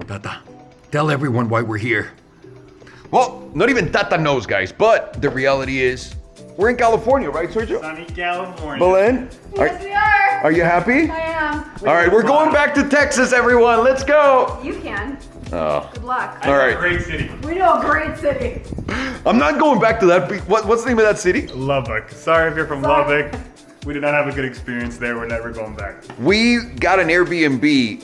Tata, tell everyone why we're here. Well, not even Tata knows, guys, but the reality is, we're in California, right, Sergio? Sunny California. Belen? Yes, we are. Are you happy? I am. All right, we're going back to Texas, everyone. Let's go. You can. Oh. Good luck. All right. Great city. We know a great city. I'm not going back to that. What's the name of that city? Lubbock. Sorry if you're from Lubbock. We did not have a good experience there. We're never going back. We got an Airbnb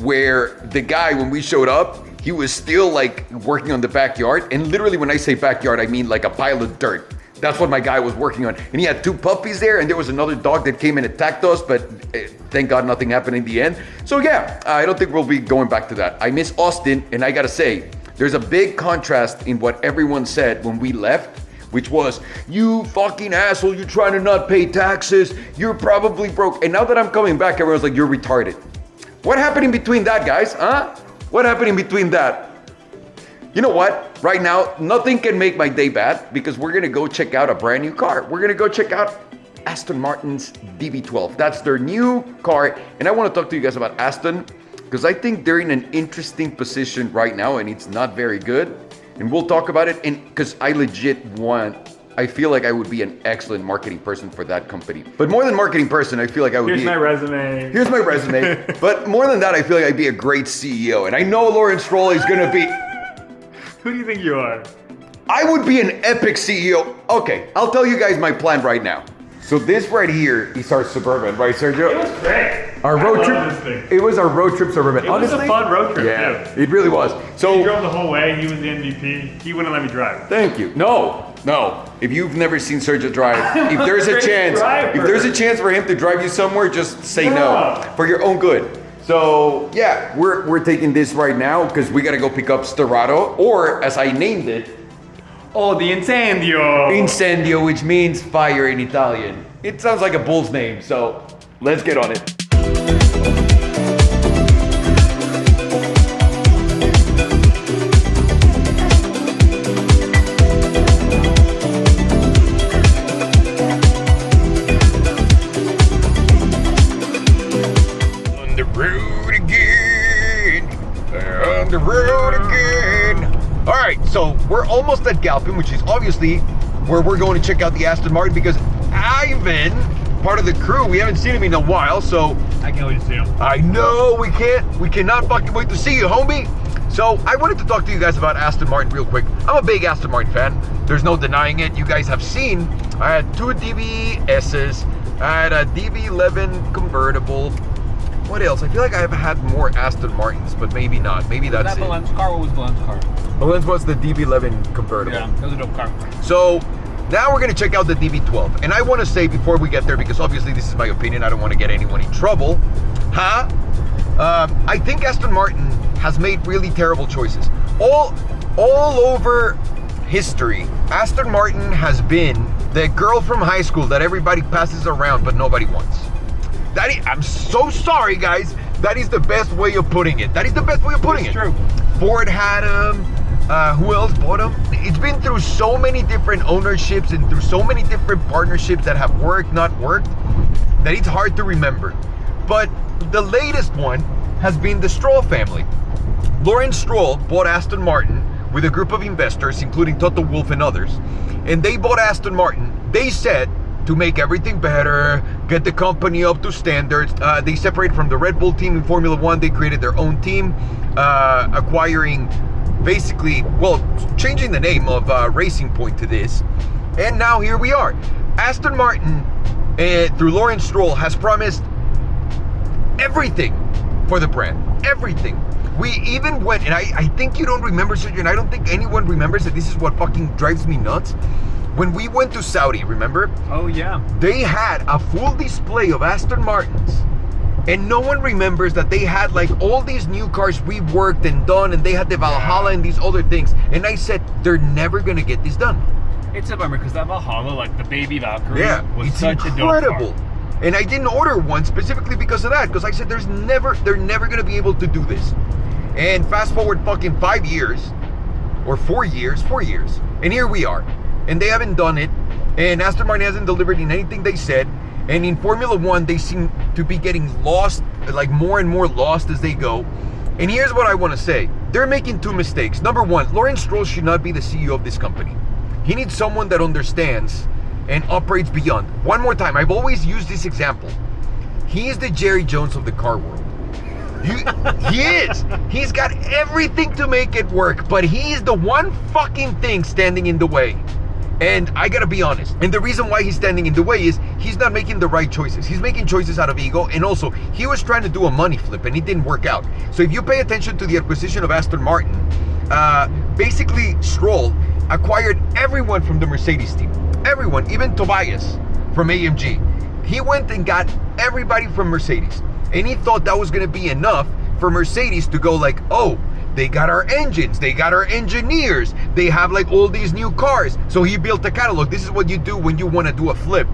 where the guy, when we showed up, he was still like working on the backyard. And literally when I say backyard, I mean like a pile of dirt. That's what my guy was working on. And he had 2 puppies there, and there was another dog that came and attacked us, but thank God nothing happened in the end. So yeah, I don't think we'll be going back to that. I miss Austin, and I gotta say, there's a big contrast in what everyone said when we left, which was, you fucking asshole, you're trying to not pay taxes, you're probably broke. And now that I'm coming back, everyone's like, you're retarded. What happened in between that, guys, huh? What happened in between that? You know what? Right now, nothing can make my day bad because we're gonna go check out a brand new car. We're gonna go check out Aston Martin's DB12. That's their new car. And I wanna talk to you guys about Aston because I think they're in an interesting position right now and it's not very good. And we'll talk about it. And because I feel like I would be an excellent marketing person for that company. But more than marketing person, I feel like I would Here's be... my resume. Here's my resume. But more than that, I feel like I'd be a great CEO. And I know Lawrence Stroll is gonna be... Who do you think you are? I would be an epic CEO. Okay, I'll tell you guys my plan right now. So this right here is our Suburban, right, Sergio? It was great. Our road I trip. love this thing. It was our road trip Suburban. It was a fun road trip, Yeah, too. it really was. He So drove the whole way. He was the MVP. He wouldn't let me drive. thank you. No. If you've never seen Sergio drive, if there's a Great chance, driver. if there's a chance for him to drive you somewhere, just say no No. for your own good. So yeah, we're taking this right now because we gotta go pick up Sterrato, or as I named it, Oh, the Incendio. Incendio, which means fire in Italian. It sounds like a bull's name, so let's get on it. On the road again, on the road again. All right, so we're almost at Galpin, which is obviously where we're going to check out the Aston Martin because Ivan, part of the crew, we haven't seen him in a while, so I can't wait to see him. I know we cannot fucking wait to see you, homie. So I wanted to talk to you guys about Aston Martin real quick. I'm a big Aston Martin fan. There's no denying it. You guys have seen I had 2 DBSs. I had a DB11 convertible. What else? I feel like I've had more Aston Martins, but maybe not. Maybe that's That it. Belen's car? What was Belen's car? Belen's was the DB11 convertible. Yeah, that was a dope car. So now we're gonna check out the DB12. And I wanna say before we get there, because obviously this is my opinion, I don't wanna get anyone in trouble. I think Aston Martin has made really terrible choices. All over history, Aston Martin has been the girl from high school that everybody passes around but nobody wants. I'm so sorry, guys. That is the best way of putting it. That is the best way of putting it. True. Ford had them. Who else bought them? It's been through so many different ownerships and through so many different partnerships that have worked, not worked, that it's hard to remember. But the latest one has been the Stroll family. Lawrence Stroll bought Aston Martin with a group of investors, including Toto Wolff and others. And they bought Aston Martin. They said to make everything better, get the company up to standards. They separated from the Red Bull team in Formula One. They created their own team, acquiring basically, well, changing the name of Racing Point to this. And now here we are. Aston Martin, through Lawrence Stroll, has promised everything for the brand. Everything. We even went, and I think you don't remember, Sergio, and I don't think anyone remembers that this is what fucking drives me nuts. When we went to Saudi, remember? Oh, yeah. They had a full display of Aston Martins. And no one remembers that they had like all these new cars we worked and done, and they had the Valhalla and these other things. And I said, they're never gonna get this done. It's a bummer because that Valhalla, like the baby Valkyrie, was it's such incredible. a dope car. And I didn't order one specifically because of that, because I said they're never gonna be able to do this. And fast forward fucking 5 years, or 4 years, and here we are. And they haven't done it, and Aston Martin hasn't delivered in anything they said. And in Formula One, they seem to be getting lost, like more and more lost as they go. And here's what I want to say. They're making two mistakes. Number one, Lawrence Stroll should not be the CEO of this company. He needs someone that understands and operates beyond. One more time, I've always used this example. He is the Jerry Jones of the car world. He is. He's got everything to make it work, but he's the one fucking thing standing in the way. And I gotta be honest. And the reason why he's standing in the way is he's not making the right choices. He's making choices out of ego, and also he was trying to do a money flip and it didn't work out. So if you pay attention to the acquisition of Aston Martin, basically Stroll acquired everyone from the Mercedes team. Everyone, even Tobias from AMG. He went and got everybody from Mercedes. And he thought that was gonna be enough for Mercedes to go like, oh, they got our engines, they got our engineers, they have like all these new cars. So he built a catalog. This is what you do when you want to do a flip.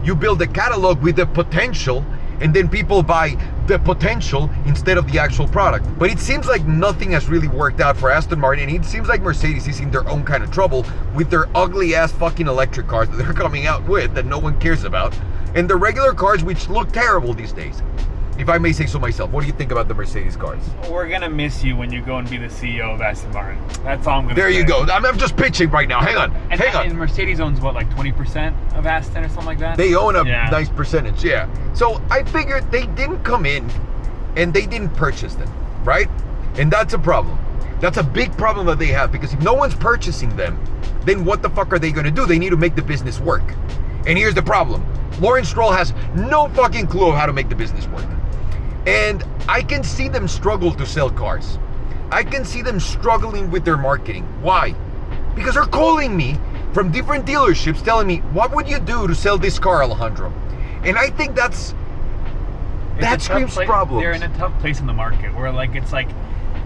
You build a catalog with the potential, and then people buy the potential instead of the actual product. But it seems like nothing has really worked out for Aston Martin, and it seems like Mercedes is in their own kind of trouble with their ugly ass fucking electric cars that they're coming out with that no one cares about, and the regular cars which look terrible these days. If I may say so myself, what do you think about the Mercedes cars? We're gonna miss you when you go and be the CEO of Aston Martin. That's all I'm gonna say. There you go. I'm just pitching right now. Hang on. And Mercedes owns what, like 20% of Aston or something like that? They own a nice percentage, yeah. So I figured they didn't come in and they didn't purchase them, right? And that's a problem. That's a big problem that they have, because if no one's purchasing them, then what the fuck are they gonna do? They need to make the business work. And here's the problem. Lawrence Stroll has no fucking clue of how to make the business work. And I can see them struggle to sell cars. I can see them struggling with their marketing. Why? Because they're calling me from different dealerships telling me, what would you do to sell this car, Alejandro? And I think that screams problems. They're in a tough place in the market where it's like,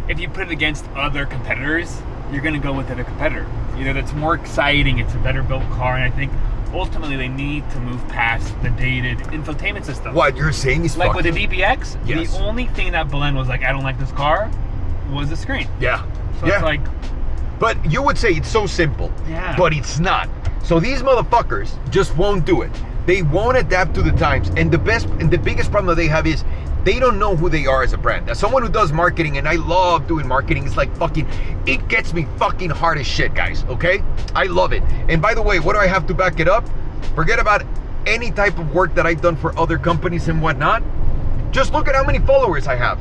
if you put it against other competitors, you're going to go with the competitor. Either that's more exciting, it's a better built car, and I think ultimately they need to move past the dated infotainment system. What you're saying is like with the DBX, yes. The only thing that Belen was like, I don't like this car, was the screen. Yeah. So it's like, but you would say it's so simple. Yeah. But it's not. So these motherfuckers just won't do it. They won't adapt to the times. And the biggest problem that they have is they don't know who they are as a brand. As someone who does marketing, and I love doing marketing, it's like fucking, it gets me fucking hard as shit, guys, okay? I love it. And by the way, what do I have to back it up? Forget about any type of work that I've done for other companies and whatnot. Just look at how many followers I have.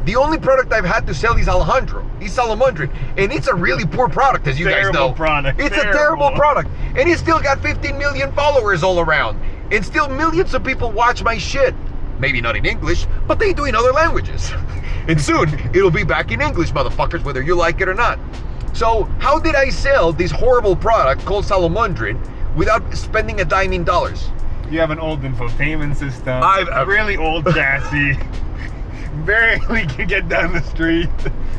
The only product I've had to sell is Alejandro. He's Salomondrin. And it's a really poor product, as you guys know. It's a terrible product. And he's still got 15 million followers all around. And still millions of people watch my shit. Maybe not in English, but they do in other languages. And soon, it'll be back in English, motherfuckers, whether you like it or not. So, how did I sell this horrible product called Salomondrin without spending a dime in dollars? You have an old infotainment system. I've really old chassis. Barely can get down the street.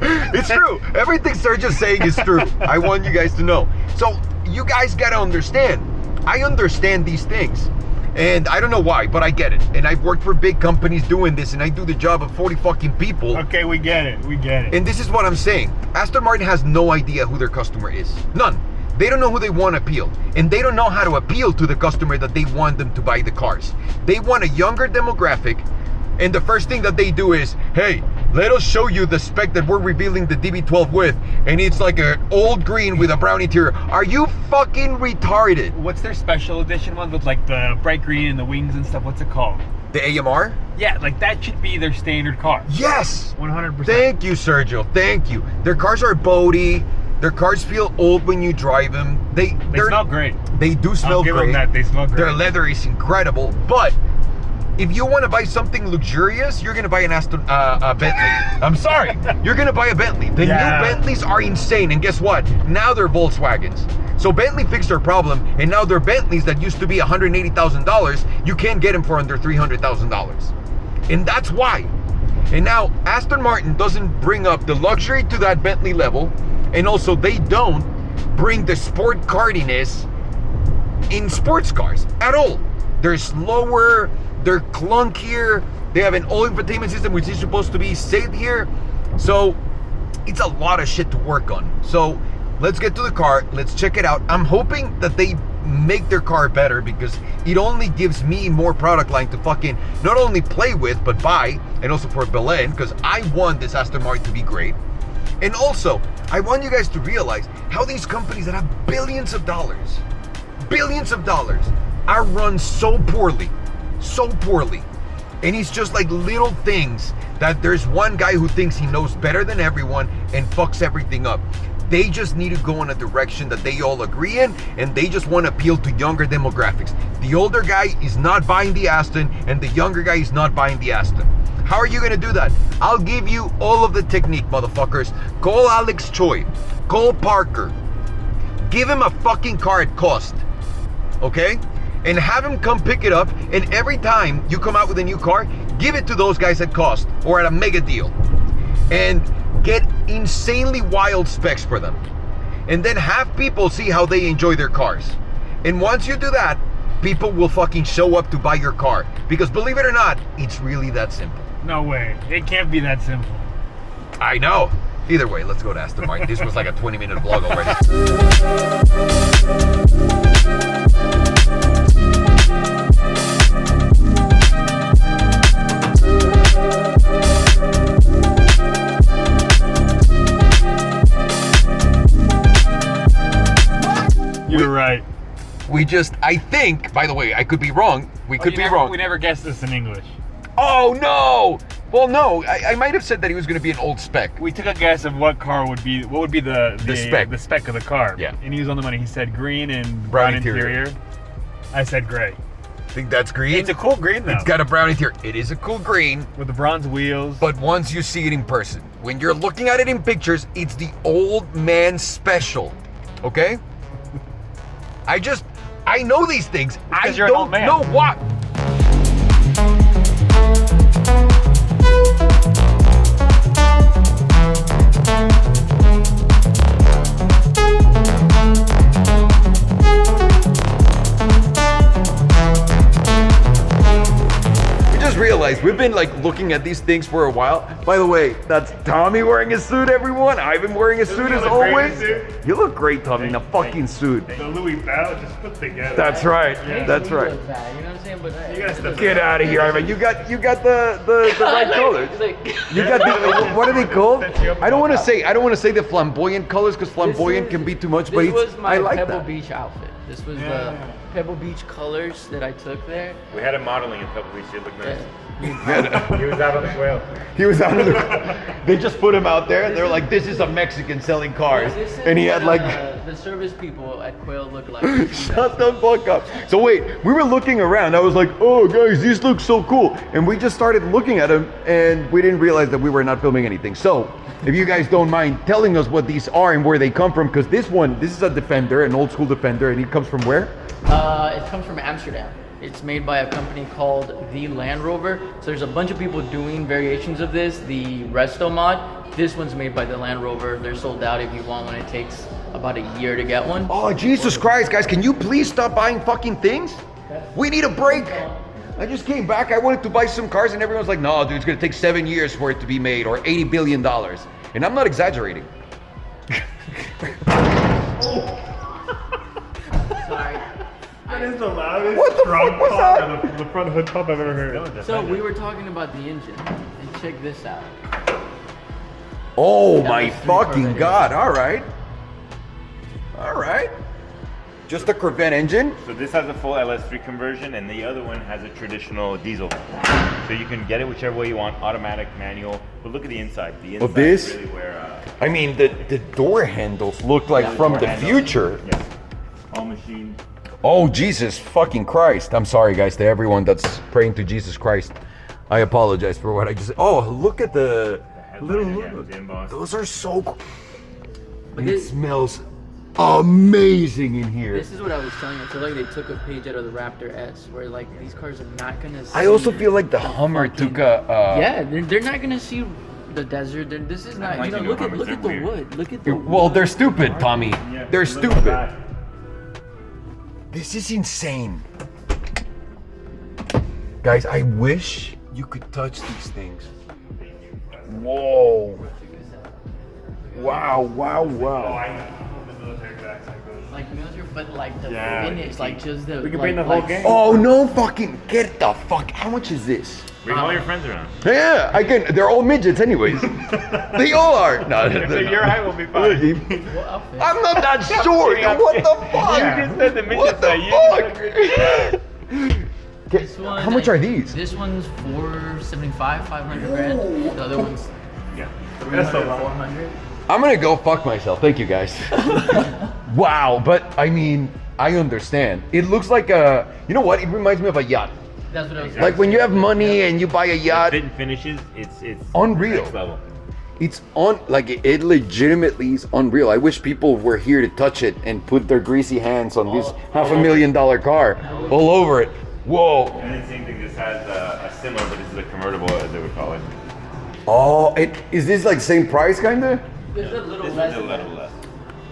It's true. Everything Sergio's saying is true. I want you guys to know. So, you guys gotta understand. I understand these things. And I don't know why, but I get it. And I've worked for big companies doing this, and I do the job of 40 fucking people. Okay, we get it. We get it. And this is what I'm saying. Aston Martin has no idea who their customer is. None. They don't know who they want to appeal. And they don't know how to appeal to the customer that they want them to buy the cars. They want a younger demographic. And the first thing that they do is, hey, let us show you the spec that we're revealing the DB12 with. And it's like an old green with a brown interior. Are you fucking retarded? What's their special edition one with like the bright green and the wings and stuff? What's it called? The AMR? Yeah, like that should be their standard car. Yes! 100%. Thank you, Sergio. Thank you. Their cars are boaty. Their cars feel old when you drive them. They smell great. They do smell great. I'll give them that. They smell great. Their leather is incredible. But if you want to buy something luxurious, you're going to buy an Bentley. I'm sorry. You're going to buy a Bentley. The new Bentleys are insane. And guess what? Now they're Volkswagens. So Bentley fixed their problem, and now their Bentleys that used to be $180,000, you can't get them for under $300,000. And that's why. And now Aston Martin doesn't bring up the luxury to that Bentley level, and also they don't bring the sport cardiness in sports cars at all. They're slower, they're clunkier, they have an old infotainment system which is supposed to be safe here. So it's a lot of shit to work on. So let's get to the car, let's check it out. I'm hoping that they make their car better because it only gives me more product line to fucking not only play with but buy, and also for Belen because I want this Aston Martin to be great. And also, I want you guys to realize how these companies that have billions of dollars are run so poorly. And it's just like little things that there's one guy who thinks he knows better than everyone and fucks everything up. They just need to go in a direction that they all agree in, and they just want to appeal to younger demographics. The older guy is not buying the Aston, and the younger guy is not buying the Aston. How are you going to do that? I'll give you all of the technique, motherfuckers. Call Alex Choi. Call Parker. Give him a fucking car at cost. Okay? And have him come pick it up, and every time you come out with a new car, give it to those guys at cost or at a mega deal. And get insanely wild specs for them. And then have people see how they enjoy their cars. And once you do that, people will fucking show up to buy your car. Because believe it or not, it's really that simple. No way. It can't be that simple. I know. Either way, let's go to Aston Martin. This was like a 20-minute vlog already. You're right. I think, by the way, I could be wrong. We could be wrong. We never guessed this in English. Oh, no! Well, no, I might have said that he was going to be an old spec. We took a guess of what would be the spec of the car. Yeah. And he was on the money. He said green and brown interior. I said gray. Think that's green? It's a cool green though. It's got a brown interior. It is a cool green. With the bronze wheels. But once you see it in person, when you're looking at it in pictures, it's the old man special. Okay? I know these things. I you're an old don't man. know what. Realized we've been like looking at these things for a while. By the way, that's Tommy wearing a suit, everyone. I've been wearing a suit as always. You look great, Tommy, in a fucking suit. The Louis Vuitton just put together. That's right. Yeah. That's right. You know what I'm saying? But You guys still Get out of here, Ivan. You got the right colors. You got the what are they called? I don't want to say the flamboyant colors because flamboyant can be too much, but this was my I like Pebble that. Beach outfit. This was the Pebble Beach colors that I took there. We had him modeling in Pebble Beach. It looked nice. Yeah. He was out on the trail. He was out of the. They just put him out there. They're like, "This is a Mexican selling cars," This is and he had like. the service people at Quail look like. Shut the fuck up. So wait, we were looking around. I was like, "Oh guys, these look so cool," and we just started looking at them, and we didn't realize that we were not filming anything. So, if you guys don't mind telling us what these are and where they come from, because this is a Defender, an old school Defender, and it comes from where? It comes from Amsterdam. It's made by a company called The Land Rover. So there's a bunch of people doing variations of this. The Resto mod, this one's made by the Land Rover. They're sold out if you want one. It takes about a year to get one. Oh, Jesus Christ, guys, can you please stop buying fucking things? We need a break. I just came back. I wanted to buy some cars, and everyone's like, no, dude, it's going to take 7 years for it to be made, or $80 billion. And I'm not exaggerating. Sorry. That is the loudest What the trunk fuck was pump that? or the front hood pump I've ever heard. So we were talking about the engine, and check this out. Oh That my was 3 fucking Corvette God, all right. All right. Just a Corvette engine? So this has a full LS3 conversion, and the other one has a traditional diesel. So you can get it whichever way you want, automatic, manual. But look at the inside. The inside Of this? is really where. I mean, the door handles look like from the future. Yeah. All machine. Oh, Jesus fucking Christ. I'm sorry, guys, to everyone that's praying to Jesus Christ. I apologize for what I just said. Oh, look at the little look. The emboss. Those are so cool. But It this- smells amazing in here. This is what I was telling you. I feel like they took a page out of the Raptor S, where like these cars are not gonna see. I also feel like the Hummer fucking- took a... Yeah, they're not gonna see the desert. This is not. like You know, the new look at Hummers, the they're weird. wood. Look at the. Well, wood. they're stupid, Tommy. Yeah, They're look at stupid. that. This is insane. Guys, I wish you could touch these things. Whoa. Wow, wow, Oh, wow. I know. The military backs like those. like military, but like the Yeah, finish, like just the. We can like, bring the whole like, gang. Oh no, fucking get the fuck! How much is this? Bring all your friends around. Yeah, I can. They're all midgets, anyways. They all are. No, So your height will be fine. What outfit? I'm not that short. What the fuck? You just said the midget What the height. fuck? This one, How much are these? This one's 475, 500 grand. The other one's Yeah. 300, 400. I'm gonna go fuck myself. Thank you guys. Wow, but I mean, I understand. It looks like a. You know what? It reminds me of a yacht. That's what I was saying. Like when you have money and you buy a yacht. Fit and finishes, it's Unreal. next level. It's on, like it legitimately is unreal. I wish people were here to touch it and put their greasy hands on this $500,000 car all over it. Whoa. And then same thing, this has a similar, but this is a convertible, as they would call it. Oh, is this like same price kinda? It's a little This less. is a than little that. less.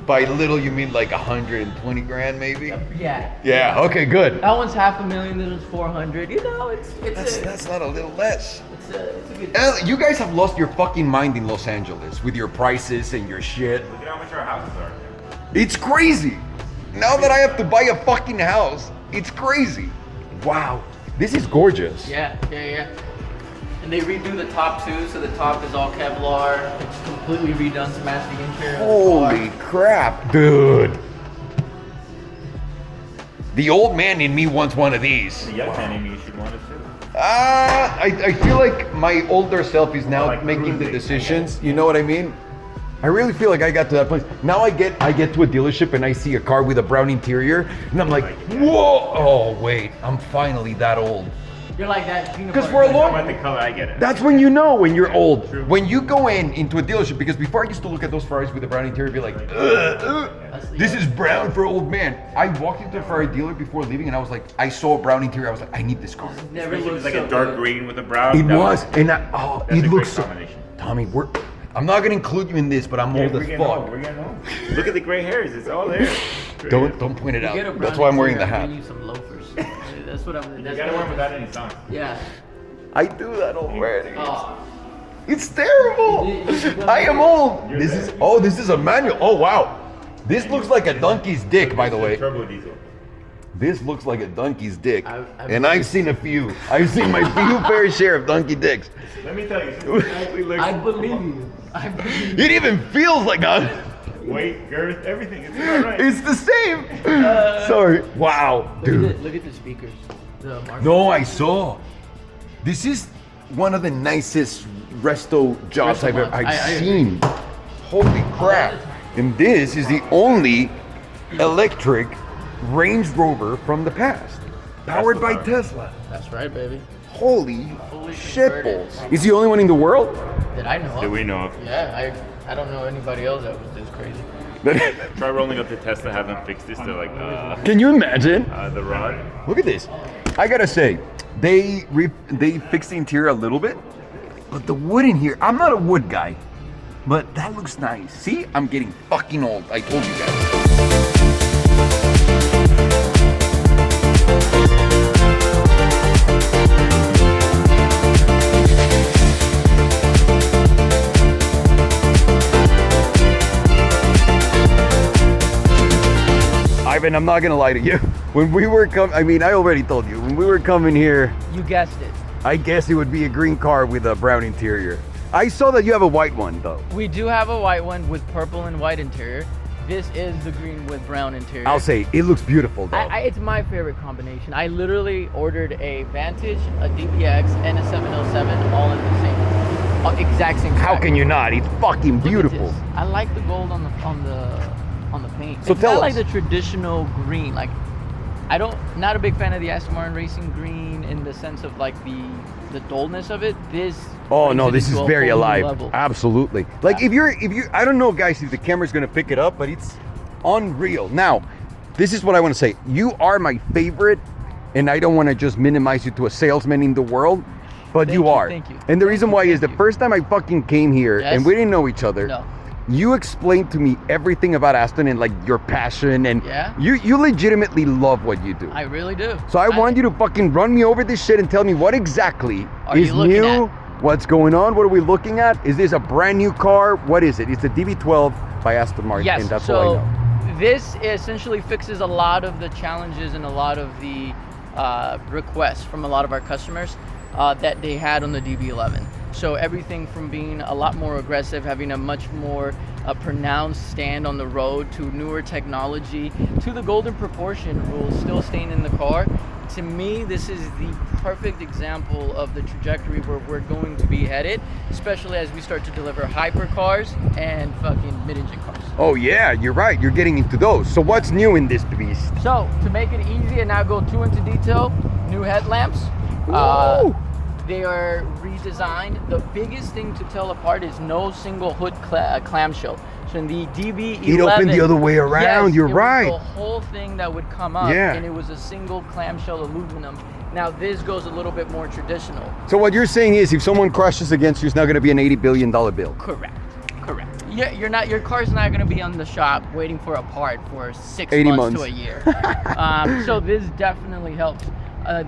By little you mean like 120 grand maybe? Yeah. Yeah, okay, good. That one's $500,000. This one's 400. You know, it's That's not a little less. it's a good. You guys have lost your fucking mind in Los Angeles with your prices and your shit. Look at how much our houses are. It's crazy. Now that I have to buy a fucking house, it's crazy. Wow. This is gorgeous. Yeah. And they redo the top too, so the top is all Kevlar. It's completely redone to match the interior. Holy crap, dude. The old man in me wants one of these. The young man in me should want it too. I feel like my older self is now Like making the cruising. decisions. You know what I mean? I really feel like I got to that place. Now I get to a dealership and I see a car with a brown interior, and I'm like, whoa! Oh wait, I'm finally that old. You're like that peanut 'Cause butter. for a I long- want the color, I get it. That's when you know when you're old. True. When you go into a dealership, because before I used to look at those Ferraris with the brown interior and be like, this is brown for old man. I walked into a Ferrari dealer before leaving and I was like, I saw a brown interior. I was like, I need this car. Never Especially if looks it's like so a dark good. green with a brown. It That was, and That's it a great looks so. combination. Tommy, I'm not gonna include you in this, but I'm Yeah, old we're as getting fuck. old, we're getting old. Look at the gray hairs, it's all there. Don't point it You get a out. brown That's why I'm wearing the interior, hat. I need some loafers. That's what I'm. You That's gotta what wear them I'm- without any socks. Yeah. I do that already. Oh, It's terrible. I am old. You're This there. is a manual. Oh wow. This looks like a donkey's dick, by the way. Turbo diesel. This looks like a donkey's dick. I've And I've seen a few. I've seen my few fair share of donkey dicks. Let me tell you, this actually looks I believe you. I believe you. It even feels like a. weight, girth, everything. It's all right. It's the same. Sorry. Wow, dude. Look at the speakers. The Marshall. No, I saw. This is one of the nicest resto jobs Resto I've ever mods. I agree. seen. Holy crap. And this is the only electric Range Rover from the past. Powered by Tesla. That's right, baby. Holy Fully shit converted. balls. Is he the only one in the world? That I know of. That we know of. Yeah, I don't know anybody else that was this crazy. Try rolling up to Tesla, have them fix this. They're like, Can you imagine? the rod. Look at this. I gotta say, they fixed the interior a little bit, but the wood in here, I'm not a wood guy, but that looks nice. See, I'm getting fucking old. I told you guys. Ivan, I'm not gonna lie to you. When we were I already told you, when we were coming here, You guessed it. I guess it would be a green car with a brown interior. I saw that you have a white one though. We do have a white one with purple and white interior. This is the green with brown interior. I'll say, it looks beautiful though. It's my favorite combination. I literally ordered a Vantage, a DPX, and a 707 all in the same, exact same. How pack. can you not? It's fucking Look at beautiful. this. I like the gold on the paint. So it's tell not like us. the traditional green. Like not a big fan of the Aston Martin racing green in the sense of like the dullness of it. This. Oh brings no, it this into is a very whole new alive. level. Absolutely. Like Yeah. if you're, I don't know guys if the camera's gonna pick it up, but it's unreal. Now, this is what I wanna say. You are my favorite, and I don't wanna just minimize you to a salesman in the world, but Thank you you, are. thank you. And the reason why is Thank the you. first time I fucking came here Yes. and we didn't know each other. No. You explained to me everything about Aston and like your passion, and Yeah. you legitimately love what you do. I really do. So I want you to fucking run me over this shit and tell me what exactly Are is you looking new, at? what's going on, what are we looking at? Is this a brand new car? What is it? It's a DB12 by Aston Martin, Yes. and that's all I So know. this essentially fixes a lot of the challenges and a lot of the requests from a lot of our customers that they had on the DB11. So everything from being a lot more aggressive, having a much more pronounced stand on the road, to newer technology, to the golden proportion rules still staying in the car. To me, this is the perfect example of the trajectory where we're going to be headed, especially as we start to deliver hypercars and fucking mid-engine cars. Oh yeah, you're right. You're getting into those. So what's new in this beast? So to make it easy and now go too into detail, new headlamps. They are redesigned. The biggest thing to tell apart is no single hood clamshell. So in the DB11, It opened the other way around. yes, You're it right. was the whole thing that would come up, Yeah. and it was a single clamshell aluminum. Now this goes a little bit more traditional. So what you're saying is, if someone crashes against you, it's not going to be an $80 billion bill. Correct. Yeah, your car's not going to be on the shop waiting for a part for 6 80 months to months. a year. So this definitely helps.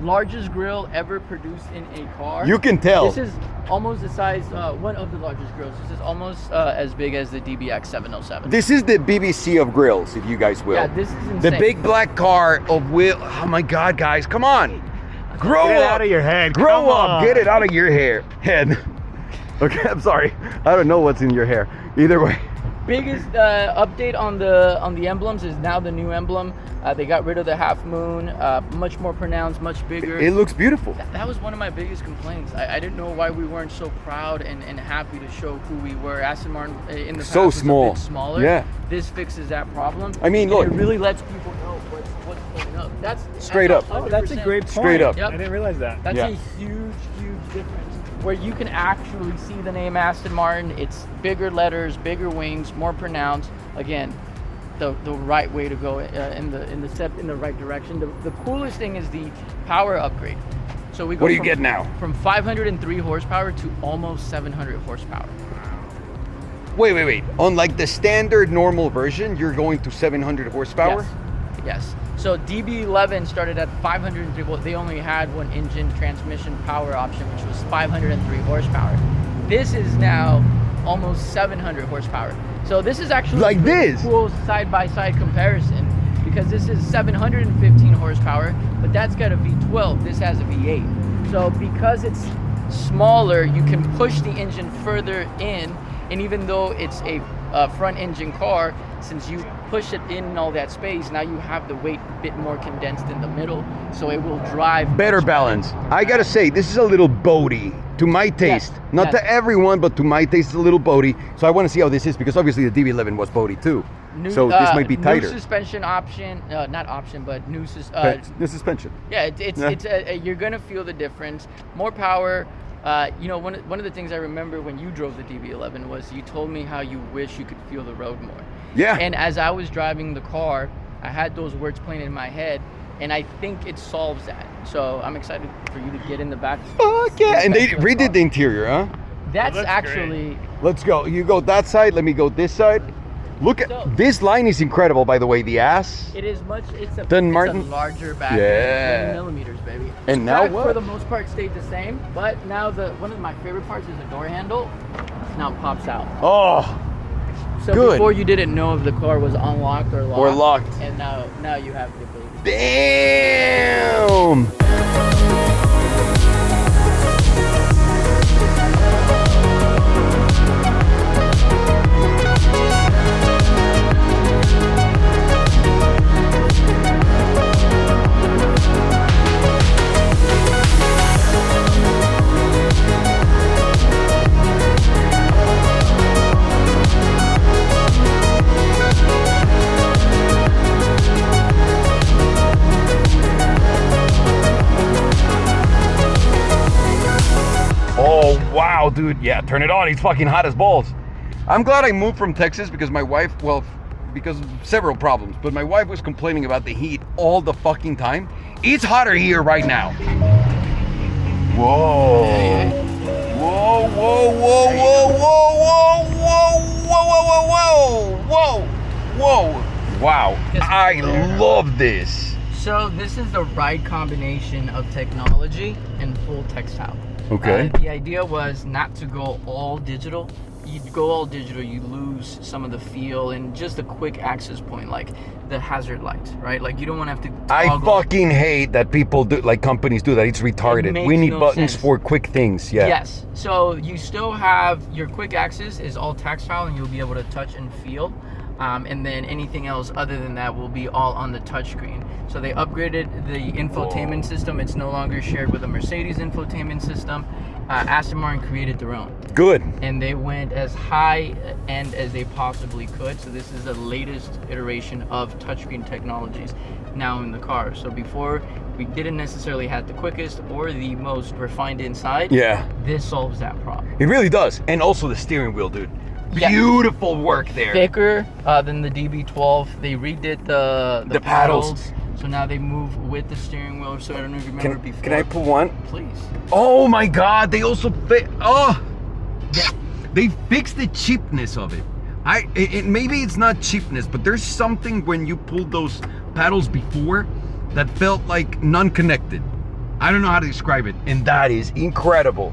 Largest grill ever produced in a car. You can tell. This is almost the size, one of the largest grills. This is almost as big as the DBX 707. This is the BBC of grills, if you guys will. Yeah, this is insane. The big black car of Will. Oh my God, guys, come on. Grow Get it up. out of your head. Grow Come up. on. Get it out of your head. Okay, I'm sorry. I don't know what's in your hair. Either way. Biggest update on the emblems is now the new emblem. They got rid of the half moon, much more pronounced, much bigger. It looks beautiful. That was one of my biggest complaints. I didn't know why we weren't so proud and happy to show who we were. Aston Martin in the past So was small. a bit smaller. Yeah. This fixes that problem. I mean, And look. it really lets people know what's going up. That's Straight up. Oh, that's a great point. Straight up. Yep. I didn't realize that. That's Yeah. a huge difference. Where you can actually see the name Aston Martin. It's bigger letters, bigger wings, more pronounced. Again, the right way to go in the step in the right direction. The coolest thing is the power upgrade. So we go What do you from- get now? From 503 horsepower to almost 700 horsepower. Wait. On like the standard normal version, you're going to 700 horsepower? Yes. So DB11 started at 503. Well, they only had one engine transmission power option, which was 503 horsepower. This is now almost 700 horsepower. So this is actually Like a pretty this? cool side-by-side comparison, because this is 715 horsepower, but that's got a V12. This has a V8. So because it's smaller, you can push the engine further in, and even though it's a front engine car, since you push it in all that space, now you have the weight a bit more condensed in the middle, so it will drive Better much balance. I gotta say, this is a little boaty to my taste. Not yes. to everyone, but to my taste, it's a little boaty. So I want to see how this is, because obviously the DB11 was boaty too. So this might be tighter. New suspension option, not option, but new The suspension. yeah, Yeah. it's you're gonna feel the difference. More power. One of the things I remember when you drove the DB11 was you told me how you wish you could feel the road more. Yeah. And as I was driving the car, I had those words playing in my head, and I think it solves that. So I'm excited for you to get in the back. Fuck yeah. And they redid the interior, huh? That's looks actually Let's go. You go that side, let me go this side. Look at So- this line is incredible, by the way. The ass. it is much. It's a Aston it's Martin? a larger back. Yeah. 20 millimeters, baby. And now Back, what? for the most part, stayed the same. But now one of my favorite parts is the door handle. Now pops out. Oh, So good. before you didn't know if the car was unlocked or locked. Or locked. And now you have the ability. damn. Oh, wow, dude. Yeah, turn it on. He's fucking hot as balls. I'm glad I moved from Texas because my wife, well, because of several problems, but my wife was complaining about the heat all the fucking time. It's hotter here right now. Whoa. Whoa, whoa, whoa, whoa, whoa, whoa, whoa, whoa, whoa, whoa, whoa. Wow. I love this. So this is the right combination of technology and full textile. Okay. The idea was not to go all digital, you go all digital, you lose some of the feel and just a quick access point, like the hazard lights, right? Like you don't want to have to I toggle. fucking hate that people do, like companies do that. It's retarded. makes We need no buttons sense. for quick things. Yeah. Yes. So you still have your quick access is all tactile, and you'll be able to touch and feel. And then anything else other than that will be all on the touchscreen. So they upgraded the infotainment system. It's no longer shared with the Mercedes infotainment system. Aston Martin created their own. Good. And they went as high end as they possibly could. So this is the latest iteration of touchscreen technologies now in the car. So before, we didn't necessarily have the quickest or the most refined inside. Yeah. This solves that problem. It really does. And also the steering wheel, dude. Yeah. Beautiful work there. Thicker than the DB12. They redid the paddles. So now they move with the steering wheel. So I don't know if you remember before. Can I pull one? Please. Oh my God! They also they fixed the cheapness of it. Maybe it's not cheapness, but there's something when you pulled those paddles before that felt like non-connected. I don't know how to describe it, and that is incredible.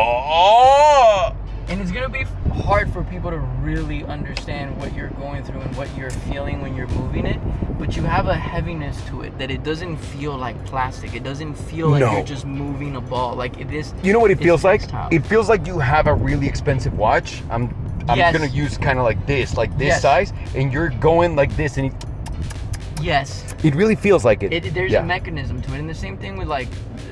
Oh. And it's gonna be hard for people to really understand what you're going through and what you're feeling when you're moving it, but you have a heaviness to it that it doesn't feel like plastic. It doesn't feel like you're just moving a ball. Like it is. You know what it it's feels like? textile. It feels like you have a really expensive watch. I'm Yes. gonna use kind of like this Yes. size, and you're going like this, and Yes. it really feels like it. There's Yeah. a mechanism to it, and the same thing with like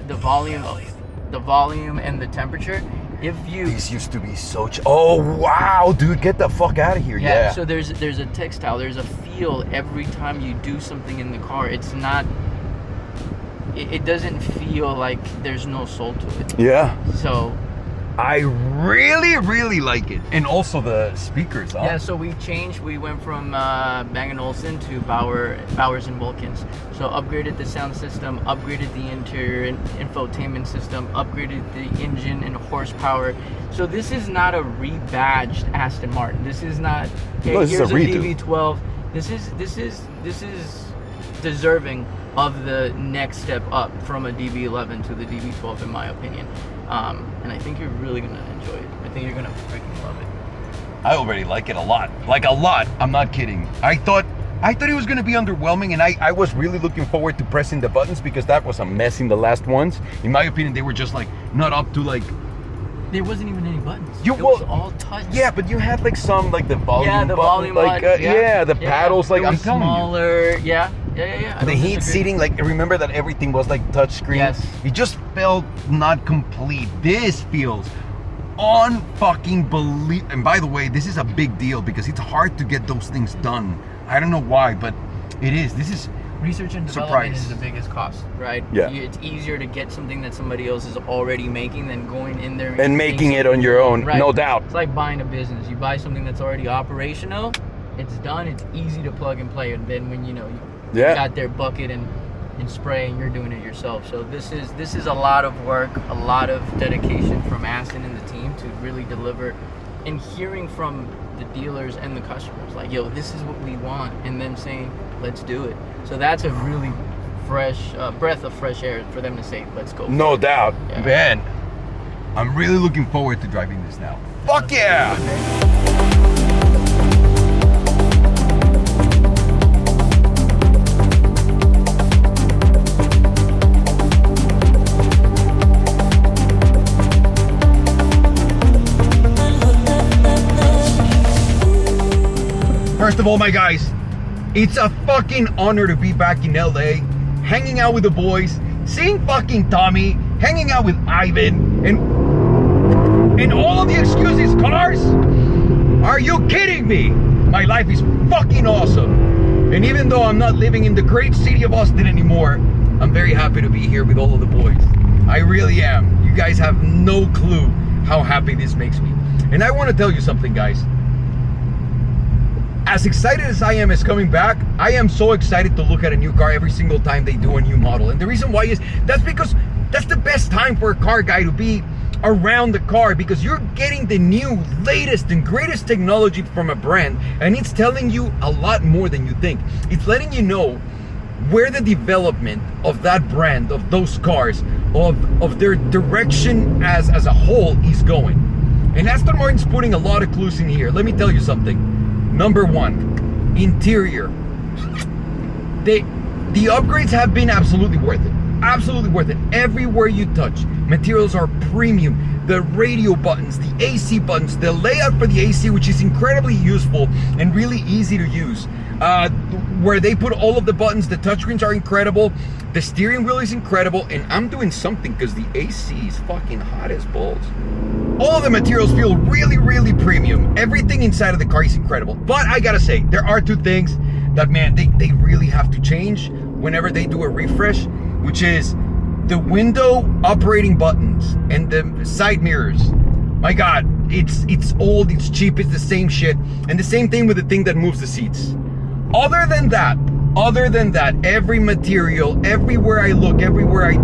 the volume and the temperature. If you These used to be so. Oh wow, dude, get the fuck out of here! Yeah. So there's a textile, there's a feel every time you do something in the car. It's not. It doesn't feel like there's no soul to it. Yeah. So. I really like it, and also the speakers. Huh? Yeah, so we changed. We went from Bang & Olufsen to Bowers & Wilkins. So upgraded the sound system, upgraded the interior infotainment system, upgraded the engine and horsepower. So this is not a rebadged Aston Martin. This is not. Hey, No, this is here's a redo. DB12. This is deserving of the next step up from a DB11 to the DB12, in my opinion. And I think you're really gonna enjoy it. I think you're gonna freaking love it. I already like it a lot. Like a lot. I'm not kidding. I thought it was gonna be underwhelming, and I was really looking forward to pressing the buttons because that was a mess in the last ones. In my opinion, they were just like not up to like. There wasn't even any buttons. You- It was well, all touch. Yeah, but you had like some like the volume. Yeah, the button, volume like button, the paddles. Like It I'm was telling you. smaller. Yeah. I The don't heat disagree. seating, like remember that everything was like touchscreen. Yes. It just felt not complete. This feels unfucking believe. And by the way, this is a big deal because it's hard to get those things done. I don't know why, but it is. This is Research and development Surprise. is the biggest cost, right? Yeah. It's easier to get something that somebody else is already making than going in there and making it on your own, Right. no doubt. It's like buying a business. You buy something that's already operational, it's done, it's easy to plug and play, and then when you got their bucket and spray and you're doing it yourself. So this is a lot of work, a lot of dedication from Aston and the team to really deliver, and hearing from the dealers and the customers like, yo, this is what we want, and them saying, let's do it. So that's a really fresh breath of fresh air for them to say, let's go. No doubt. Yeah. Man, I'm really looking forward to driving this now. Fuck yeah! First of all, my guys, it's a fucking honor to be back in LA, hanging out with the boys, seeing fucking Tommy, hanging out with Ivan, and all of the excuses, cars? Are you kidding me? My life is fucking awesome. And even though I'm not living in the great city of Austin anymore, I'm very happy to be here with all of the boys. I really am. You guys have no clue how happy this makes me. And I want to tell you something, guys. As excited as I am as coming back, I am so excited to look at a new car every single time they do a new model. And the reason why is that's because that's the best time for a car guy to be around the car, because you're getting the new, latest and greatest technology from a brand, and it's telling you a lot more than you think. It's letting you know where the development of that brand, of those cars, of their direction as a whole is going. And Aston Martin's putting a lot of clues in here. Let me tell you something. Number one, interior. The upgrades have been absolutely worth it. Absolutely worth it. Everywhere you touch, materials are premium. The radio buttons, the AC buttons, the layout for the AC, which is incredibly useful and really easy to use. Where they put all of the buttons, the touchscreens are incredible. The steering wheel is incredible. And I'm doing something because the AC is fucking hot as balls. All of the materials feel really, really premium. Everything inside of the car is incredible. But I gotta say, there are two things that, man, they really have to change whenever they do a refresh, which is the window operating buttons and the side mirrors. My God, it's old, it's cheap, it's the same shit. And the same thing with the thing that moves the seats. Other than that, every material, everywhere I look, everywhere I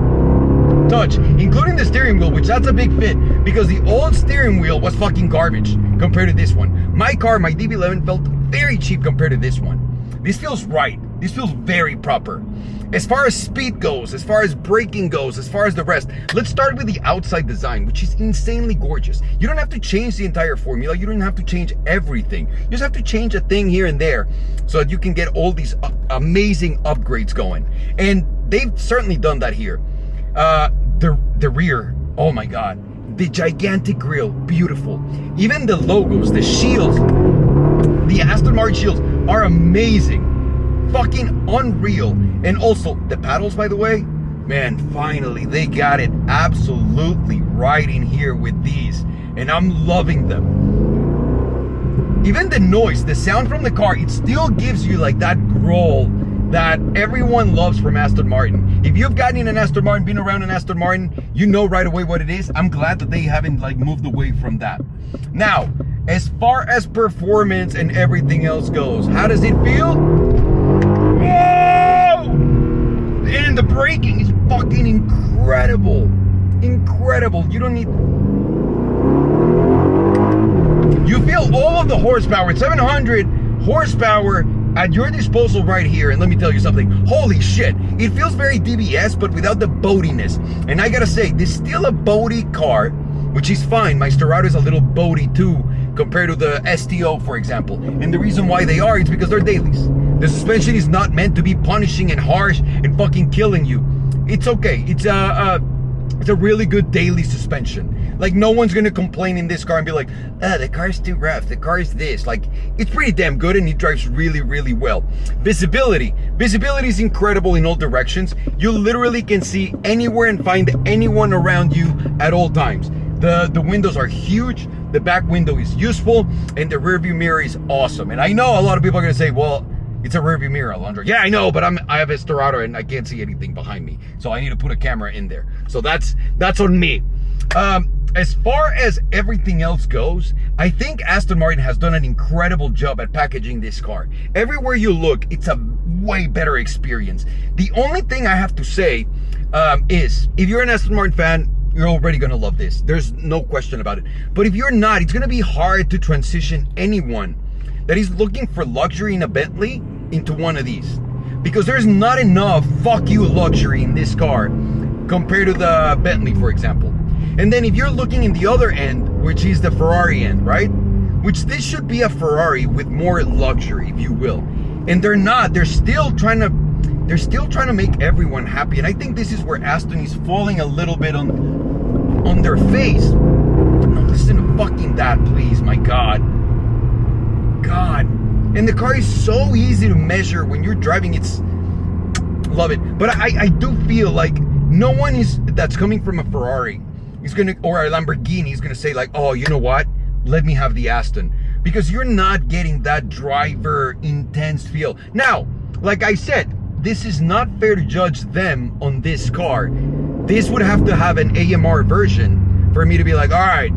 touch, including the steering wheel, which that's a big fit, because the old steering wheel was fucking garbage compared to this one. My car, my DB11, felt very cheap compared to this one. This feels right. This feels very proper. As far as speed goes, as far as braking goes, as far as the rest, let's start with the outside design, which is insanely gorgeous. You don't have to change the entire formula. You don't have to change everything. You just have to change a thing here and there so that you can get all these amazing upgrades going. And they've certainly done that here. The rear, oh my God. The gigantic grille, beautiful. Even the logos, the shields, the Aston Martin shields are amazing. Fucking unreal. And also the paddles, by the way, man, finally they got it absolutely right in here with these, and I'm loving them. Even the noise, the sound from the car, it still gives you like that growl that everyone loves from Aston Martin. If you've gotten in an Aston Martin, been around an Aston Martin, you know right away what it is. I'm glad that they haven't like moved away from that. Now, as far as performance and everything else goes, how does it feel? Whoa! And the braking is fucking incredible. Incredible. You don't need... You feel all of the horsepower. It's 700 horsepower at your disposal right here. And let me tell you something. Holy shit. It feels very DBS, but without the boatiness. And I gotta say, this is still a boaty car, which is fine. My Sterado is a little boaty too, compared to the STO, for example. And the reason why they are is because they're dailies. The suspension is not meant to be punishing and harsh and fucking killing you. It's okay. It's a really good daily suspension. Like, no one's gonna complain in this car and be like, the car's too rough, the car's this. Like, it's pretty damn good and it drives really, really well. Visibility is incredible in all directions. You literally can see anywhere and find anyone around you at all times. The windows are huge, the back window is useful, and the rear view mirror is awesome. And I know a lot of people are gonna say, well, it's a rear view mirror, Alondra. Yeah, I know, but I have a Sterado and I can't see anything behind me. So I need to put a camera in there. So that's on me. As far as everything else goes, I think Aston Martin has done an incredible job at packaging this car. Everywhere you look, it's a way better experience. The only thing I have to say is, if you're an Aston Martin fan, you're already gonna love this. There's no question about it. But if you're not, it's gonna be hard to transition anyone that is looking for luxury in a Bentley into one of these. Because there's not enough fuck you luxury in this car compared to the Bentley, for example. And then if you're looking in the other end, which is the Ferrari end, right? Which this should be a Ferrari with more luxury, if you will. And they're not. They're still trying to make everyone happy. And I think this is where Aston is falling a little bit on their face. No, listen to fucking that, please, my God. And the car is so easy to measure when you're driving. It's... Love it. But I do feel like no one that's coming from a Ferrari is gonna, or a Lamborghini, is gonna say like, oh, you know what? Let me have the Aston. Because you're not getting that driver intense feel. Now, like I said, this is not fair to judge them on this car. This would have to have an AMR version for me to be like, all right,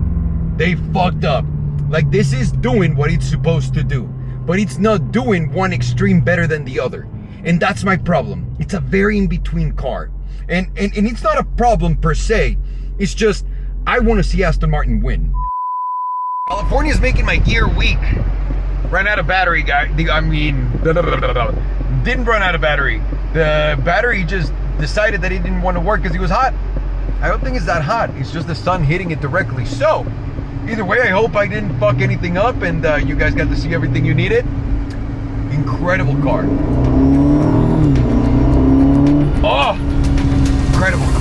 they fucked up. Like, this is doing what it's supposed to do, but it's not doing one extreme better than the other. And that's my problem. It's a very in-between car. And it's not a problem per se. It's just, I want to see Aston Martin win. California's making my gear weak. Ran out of battery, guy. Didn't run out of battery. The battery just decided that it didn't want to work because it was hot. I don't think it's that hot. It's just the sun hitting it directly. So, Either way, I hope I didn't fuck anything up and you guys got to see everything you needed. Incredible car. Oh, incredible car.